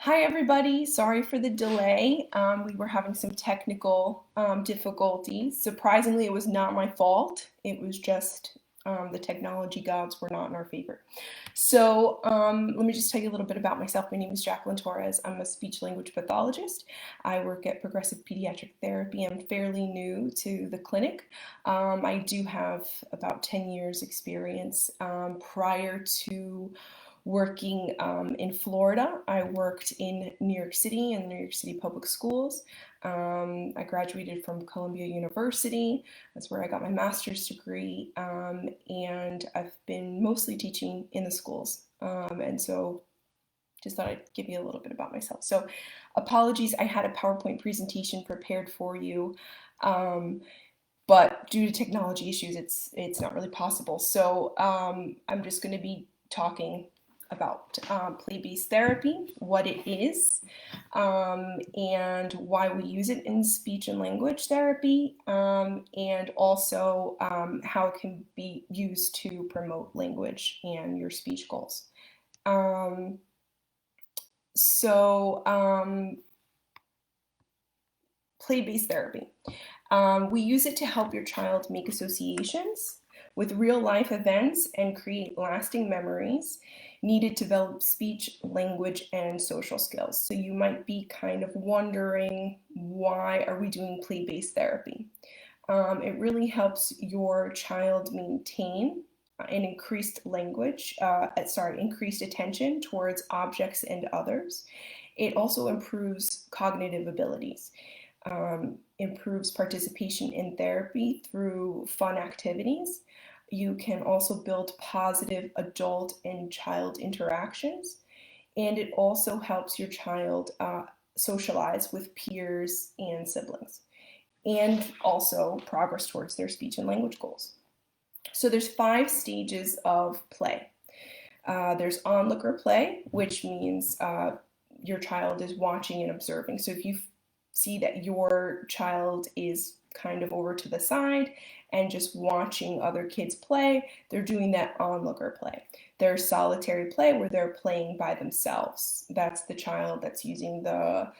Hi everybody, sorry for the delay. We were having some technical difficulties. Surprisingly, it was not my fault. It was just the technology gods were not in our favor. Let me just tell you a little bit about myself. My name is Jacqueline Torres. I'm a speech language pathologist. I work at Progressive Pediatric Therapy. I'm fairly new to the clinic. I do have about 10 years experience prior to working in Florida. I worked in New York City in New York City public schools. I graduated from Columbia University. That's where I got my master's degree. And I've been mostly teaching in the schools. Just thought I'd give you a little bit about myself. So apologies, I had a PowerPoint presentation prepared for you. But due to technology issues, it's not really possible. I'm just going to be talking about play-based therapy, what it is, and why we use it in speech and language therapy, and also how it can be used to promote language and your speech goals. Um, so, Play-based therapy. We use it to help your child make associations with real life events and create lasting memories needed to develop speech, language, and social skills. So you might be kind of wondering, why are we doing play-based therapy? It really helps your child maintain an increased increased attention towards objects and others. It also improves cognitive abilities. Improves participation in therapy through fun activities. You can also build positive adult and child interactions, and it also helps your child socialize with peers and siblings, and also progress towards their speech and language goals. So there's 5 stages of play. There's onlooker play, which means your child is watching and observing. So if you see that your child is kind of over to the side and just watching other kids play, they're doing that onlooker play. There's solitary play where they're playing by themselves. That's the child that's using the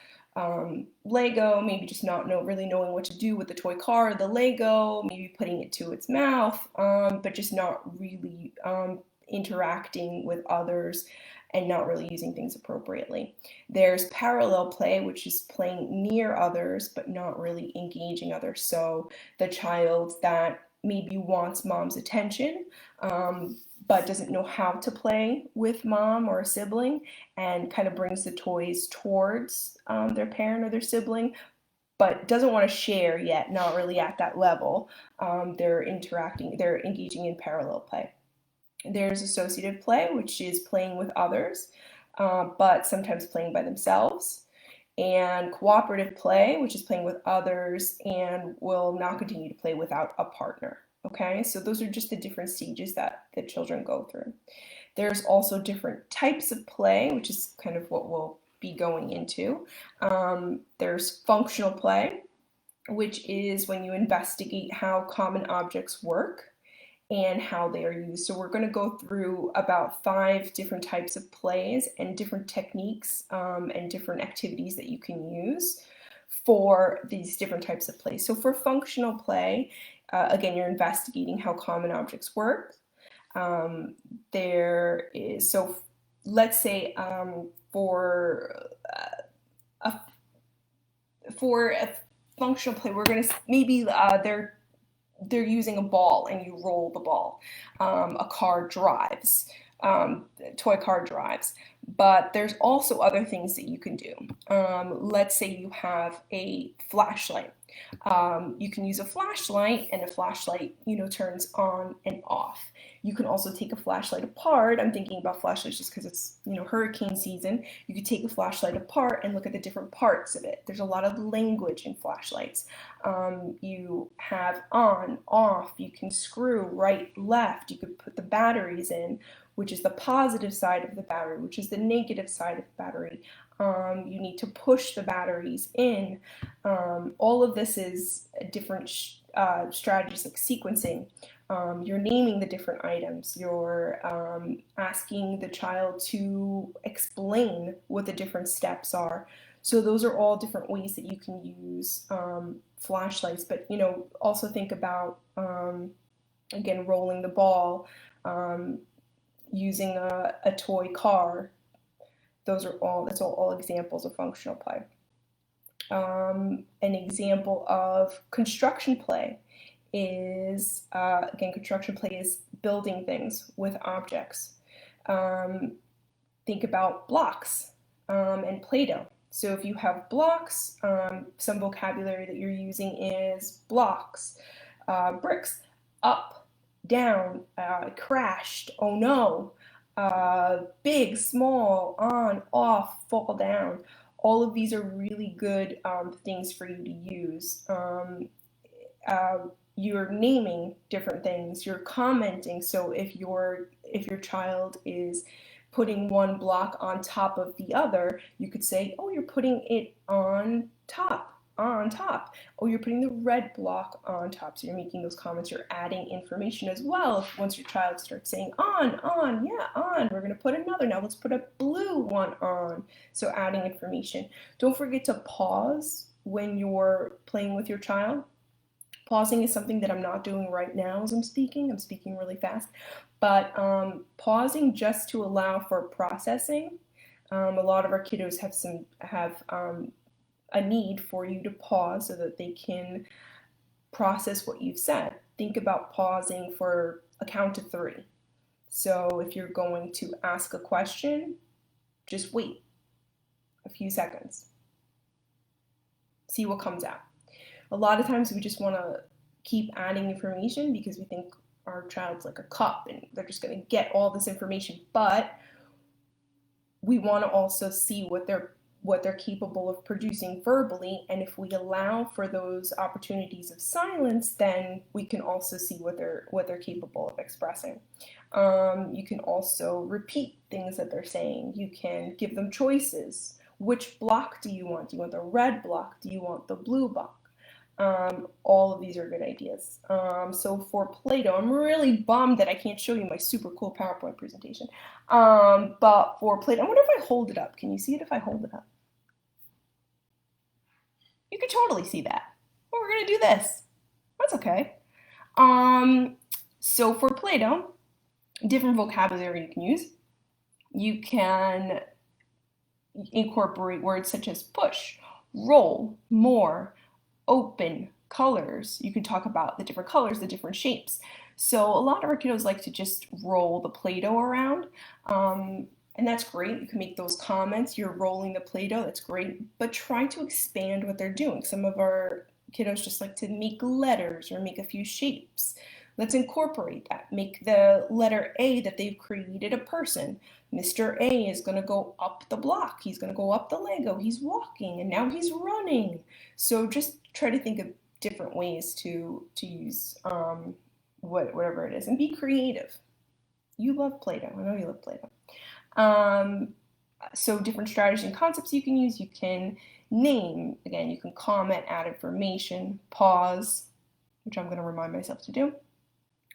Lego, maybe just not really knowing what to do with the toy car, the Lego, maybe putting it to its mouth, but just not really interacting with others and not really using things appropriately. There's parallel play, which is playing near others but not really engaging others. So the child that maybe wants mom's attention but doesn't know how to play with mom or a sibling, and kind of brings the toys towards their parent or their sibling, but doesn't want to share yet, not really at that level. They're engaging in parallel play. There's associative play, which is playing with others, but sometimes playing by themselves. And cooperative play, which is playing with others and will not continue to play without a partner. Okay, so those are just the different stages that the children go through. There's also different types of play, which is kind of what we'll be going into. There's functional play, which is when you investigate how common objects work and how they are used. So we're going to go through about 5 different types of plays and different techniques and different activities that you can use for these different types of plays. So for functional play, again, you're investigating how common objects work. Let's say for a functional play, we're going to maybe they're using a ball and you roll the ball. A car drives, toy car drives. But there's also other things that you can do. Let's say you have a flashlight. You can use a flashlight, and a flashlight, turns on and off. You can also take a flashlight apart. I'm thinking about flashlights just because it's, hurricane season. You could take a flashlight apart and look at the different parts of it. There's a lot of language in flashlights. You have on, off, you can screw right, left. You could put the batteries in, which is the positive side of the battery, which is the negative side of the battery. You need to push the batteries in. All of this is different strategies like sequencing. You're naming the different items. You're asking the child to explain what the different steps are. So those are all different ways that you can use flashlights. But also think about again, rolling the ball, using a toy car. That's all examples of functional play. An example of construction play is, again, construction play is building things with objects. Think about blocks and Play-Doh. So if you have blocks, some vocabulary that you're using is blocks, bricks, up, down, crashed, oh no, big, small, on, off, fall down. All of these are really good things for you to use. You're naming different things. You're commenting. So if your child is putting one block on top of the other, you could say, "Oh, you're putting it on top." On top. Oh, you're putting the red block on top. So you're making those comments. You're adding information as well. Once your child starts saying on, yeah, on, we're going to put another. Now let's put a blue one on. So adding information. Don't forget to pause when you're playing with your child. Pausing is something that I'm not doing right now as I'm speaking. I'm speaking really fast. But pausing just to allow for processing. A lot of our kiddos have a need for you to pause so that they can process what you've said. Think about pausing for a count to 3. So if you're going to ask a question, just wait a few seconds. See what comes out. A lot of times we just want to keep adding information because we think our child's like a cup and they're just going to get all this information, but we want to also see what they're capable of producing verbally, and if we allow for those opportunities of silence, then we can also see what they're capable of expressing. You can also repeat things that they're saying. You can give them choices. Which block do you want? Do you want the red block? Do you want the blue block? All of these are good ideas. So for Play-Doh, I'm really bummed that I can't show you my super cool PowerPoint presentation. But for Play-Doh, I wonder if I hold it up. Can you see it if I hold it up? You can totally see that. Well, we're gonna do this. That's okay. So for Play-Doh, different vocabulary you can use. You can incorporate words such as push, roll, more, open, colors. You can talk about the different colors, the different shapes. So a lot of our kiddos like to just roll the Play-Doh around. And that's great. You can make those comments. You're rolling the Play-Doh. That's great. But try to expand what they're doing. Some of our kiddos just like to make letters or make a few shapes. Let's incorporate that. Make the letter A that they've created a person. Mr. A is going to go up the block. He's going to go up the Lego. He's walking and now he's running. So just try to think of different ways to use whatever it is and be creative. You love Play-Doh. I know you love Play-Doh. So different strategies and concepts you can use. You can name, again, you can comment, add information, pause, which I'm going to remind myself to do,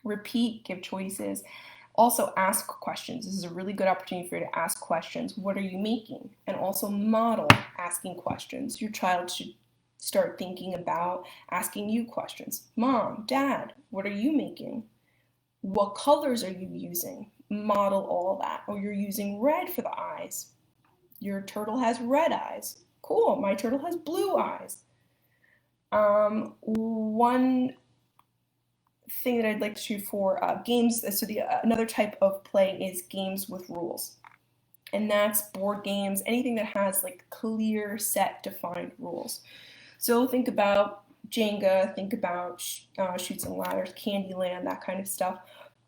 repeat, give choices, also ask questions. This is a really good opportunity for you to ask questions. What are you making? And also model asking questions. Your child should start thinking about asking you questions. Mom, Dad, what are you making? What colors are you using? Model all that. Or you're using red for the eyes. Your turtle has red eyes. Cool, my turtle has blue eyes. One thing that I'd like to do for games, so another type of play is games with rules. And that's board games, anything that has like clear, set, defined rules. So think about Jenga, think about Chutes and Ladders, Candyland, that kind of stuff.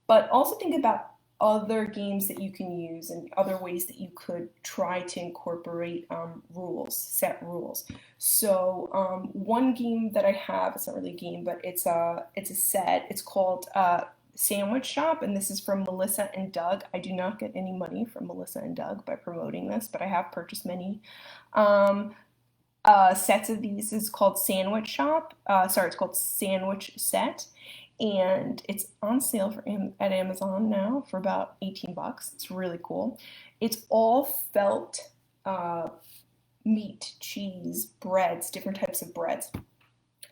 But also think about other games that you can use and other ways that you could try to incorporate rules, set rules. So one game that I have, it's not really a game, but it's a set. It's called Sandwich Shop, and this is from Melissa and Doug. I do not get any money from Melissa and Doug by promoting this, but I have purchased many sets of these. Is called Sandwich Shop. Sorry, it's called Sandwich Set. and it's on sale at Amazon now for about 18 bucks. It's really cool. It's all felt meat, cheese, breads, different types of breads.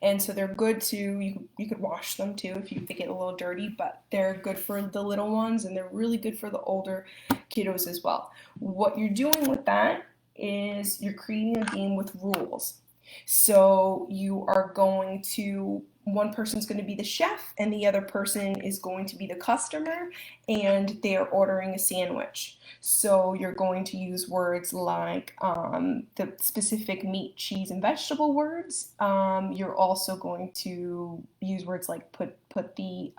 And so they're good to, you could wash them too if they get a little dirty, but they're good for the little ones and they're really good for the older kiddos as well. What you're doing with that is you're creating a game with rules. So you are going to, one person's going to be the chef and the other person is going to be the customer, and they are ordering a sandwich. So you're going to use words like the specific meat, cheese, and vegetable words. You're also going to use words like put the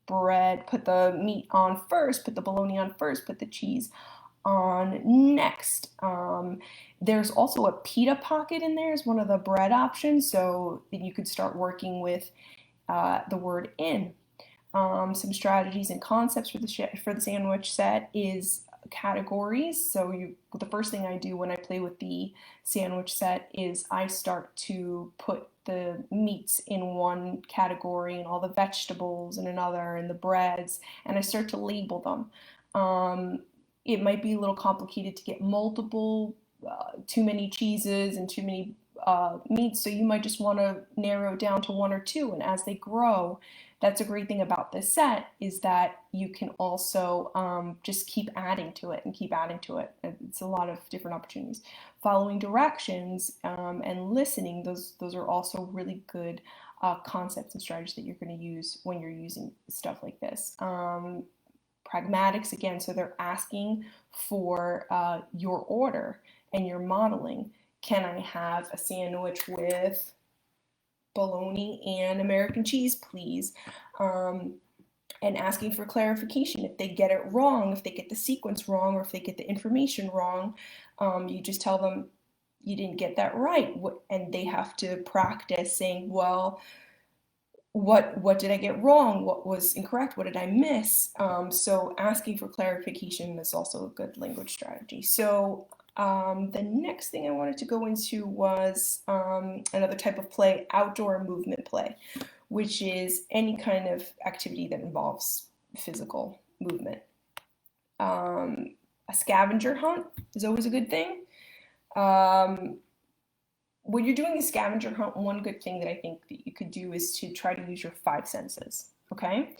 bread, put the meat on first, put the bologna on first, put the cheese on next. There's also a pita pocket in there as one of the bread options, so you could start working with the word in. Some strategies and concepts for the sandwich set is categories. So the first thing I do when I play with the sandwich set is I start to put the meats in one category and all the vegetables in another and the breads, and I start to label them. It might be a little complicated to get multiple, too many cheeses and too many meats, so you might just want to narrow it down to one or two, and as they grow, that's a great thing about this set is that you can also just keep adding to it and keep adding to it. It's a lot of different opportunities. Following directions and listening, those are also really good concepts and strategies that you're going to use when you're using stuff like this. Pragmatics, again, so they're asking for your order and your modeling. Can I have a sandwich with bologna and American cheese, please? And asking for clarification. If they get it wrong, if they get the sequence wrong, or if they get the information wrong, you just tell them you didn't get that right, and they have to practice saying, well, what did I get wrong? What was incorrect? What did I miss? So asking for clarification is also a good language strategy. So the next thing I wanted to go into was another type of play, outdoor movement play, which is any kind of activity that involves physical movement. A scavenger hunt is always a good thing. When you're doing a scavenger hunt, one good thing that I think that you could do is to try to use your five senses, okay?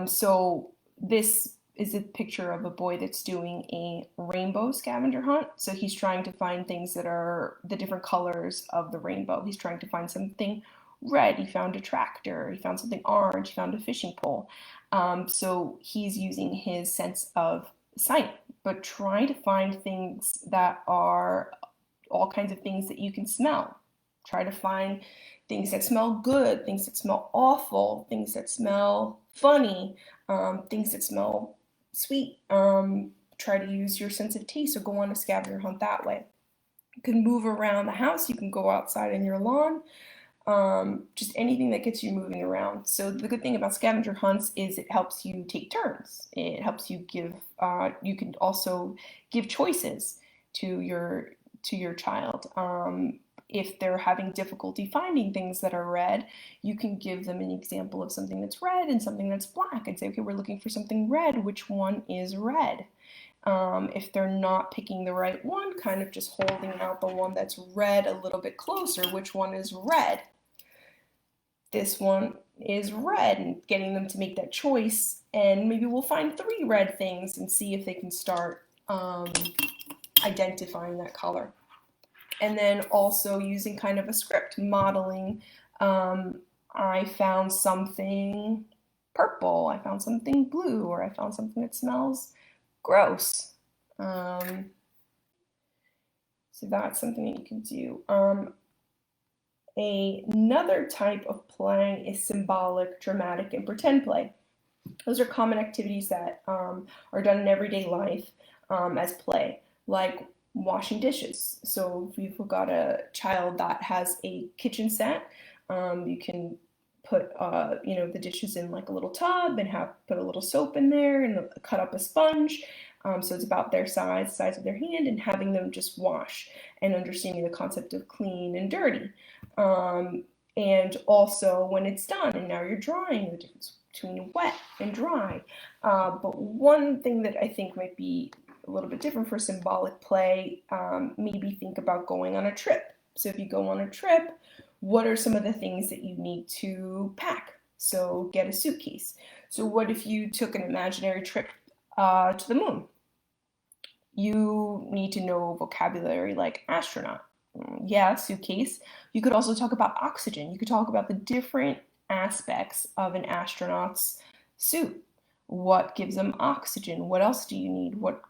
So this is a picture of a boy that's doing a rainbow scavenger hunt. So he's trying to find things that are the different colors of the rainbow. He's trying to find something red. He found a tractor. He found something orange. He found a fishing pole. So he's using his sense of sight, but trying to find things that are all kinds of things that you can smell. Try to find things that smell good, things that smell awful, things that smell funny, things that smell sweet. Try to use your sense of taste, or go on a scavenger hunt that way. You can move around the house, you can go outside in your lawn, just anything that gets you moving around. So the good thing about scavenger hunts is it helps you take turns. It helps you give, you can also give choices to your child. If they're having difficulty finding things that are red, you can give them an example of something that's red and something that's black and say, okay, we're looking for something red. Which one is red? If they're not picking the right one, kind of just holding out the one that's red a little bit closer. Which one is red? This one is red, and getting them to make that choice. And maybe we'll find 3 red things and see if they can start identifying that color. And then also using kind of a script, modeling. I found something purple, I found something blue, or I found something that smells gross. So that's something that you can do. Another type of play is symbolic, dramatic, and pretend play. Those are common activities that are done in everyday life as play, like washing dishes. So if you've got a child that has a kitchen set, you can put the dishes in like a little tub and put a little soap in there and cut up a sponge. So it's about their size of their hand, and having them just wash and understanding the concept of clean and dirty. and also when it's done and now you're drawing, the difference between wet and dry. But one thing that I think might be a little bit different for symbolic play, maybe think about going on a trip. So if you go on a trip, what are some of the things that you need to pack? So get a suitcase. So what if you took an imaginary trip to the moon? You need to know vocabulary like astronaut. Yeah, suitcase. You could also talk about oxygen. You could talk about the different aspects of an astronaut's suit. What gives them oxygen? What else do you need? How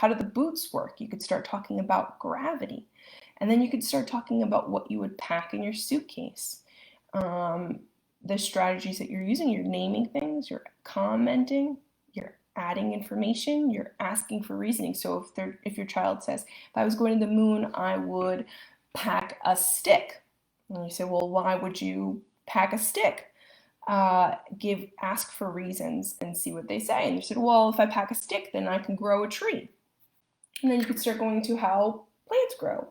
do the boots work? You could start talking about gravity. And then you could start talking about what you would pack in your suitcase. The strategies that you're using, you're naming things, you're commenting, you're adding information, you're asking for reasoning. So if your child says, if I was going to the moon, I would pack a stick. And you say, well, why would you pack a stick? Ask for reasons and see what they say. And you said, well, if I pack a stick, then I can grow a tree. And then you could start going to how plants grow.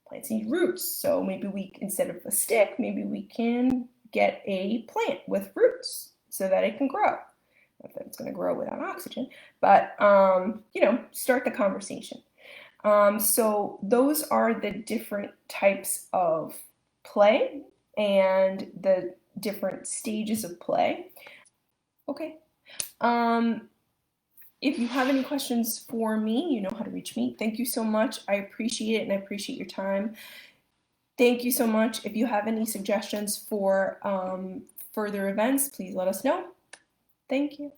Plants need roots. So maybe instead of a stick, maybe we can get a plant with roots so that it can grow. Not that it's going to grow without oxygen, but start the conversation. So those are the different types of play and the different stages of play. Okay. If you have any questions for me, you know how to reach me. Thank you so much. I appreciate it, and I appreciate your time. Thank you so much. If you have any suggestions for further events, please let us know. Thank you.